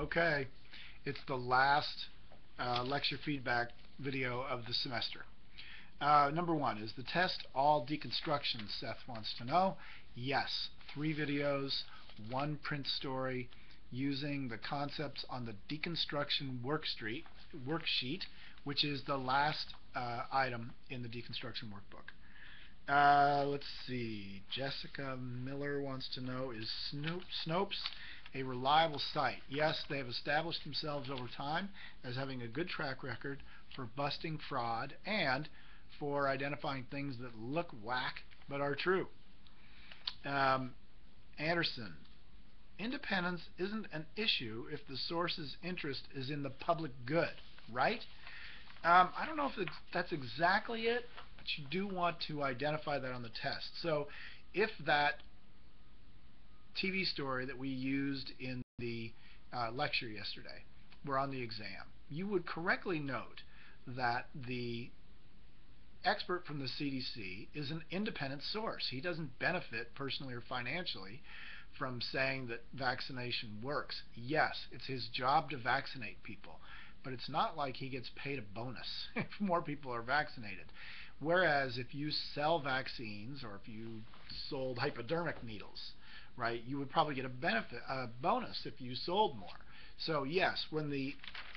Okay, it's the last lecture feedback video of the semester. Number one, is the test all deconstruction, Seth wants to know. Yes, 3 videos, 1 print story using the concepts on the deconstruction worksheet, which is the last item in the deconstruction workbook. Let's see. Jessica Miller wants to know, is Snopes a reliable site? Yes, they have established themselves over time as having a good track record for busting fraud and for identifying things that look whack but are true. Anderson, independence isn't an issue if the source's interest is in the public good, right? I don't know if that's exactly it, but you do want to identify that on the test. So if that TV story that we used in the lecture yesterday were on the exam, you would correctly note that the expert from the CDC is an independent source. He doesn't benefit personally or financially from saying that vaccination works. Yes, it's his job to vaccinate people, but it's not like he gets paid a bonus if more people are vaccinated. Whereas if you sell vaccines, or if you sold hypodermic needles, right, you would probably get a bonus if you sold more. So yes, when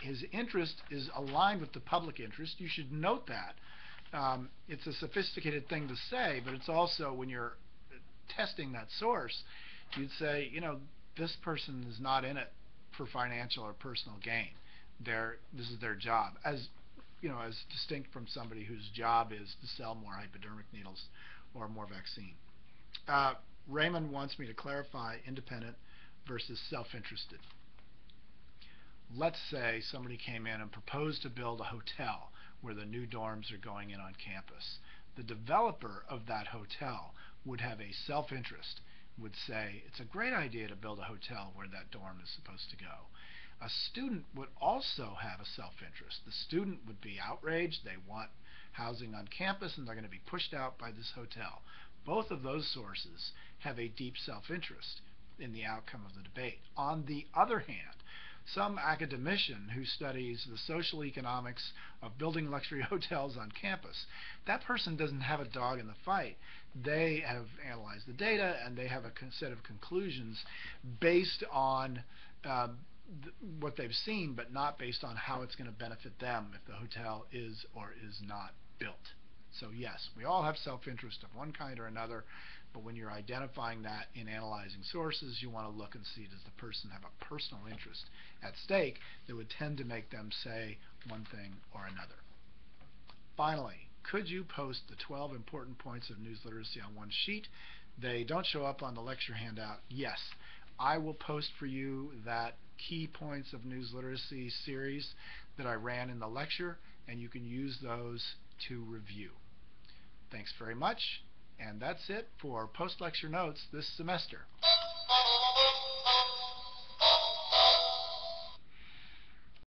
his interest is aligned with the public interest, you should note that. It's a sophisticated thing to say, but it's also, when you're testing that source, you'd say, this person is not in it for financial or personal gain. This is their job, as distinct from somebody whose job is to sell more hypodermic needles or more vaccine. Raymond wants me to clarify independent versus self-interested. Let's say somebody came in and proposed to build a hotel where the new dorms are going in on campus. The developer of that hotel would have a self-interest, would say, it's a great idea to build a hotel where that dorm is supposed to go. A student would also have a self-interest. The student would be outraged. They want housing on campus, and they're going to be pushed out by this hotel. Both of those sources have a deep self-interest in the outcome of the debate. On the other hand, some academician who studies the social economics of building luxury hotels on campus, that person doesn't have a dog in the fight. They have analyzed the data, and they have a set of conclusions based on what they've seen, but not based on how it's going to benefit them if the hotel is or is not built. So yes, we all have self-interest of one kind or another, but when you're identifying that in analyzing sources, you want to look and see, does the person have a personal interest at stake that would tend to make them say one thing or another. Finally, could you post the 12 important points of news literacy on one sheet? They don't show up on the lecture handout. Yes, I will post for you that key points of news literacy series that I ran in the lecture, and you can use those to review. Thanks very much, and that's it for post-lecture notes this semester.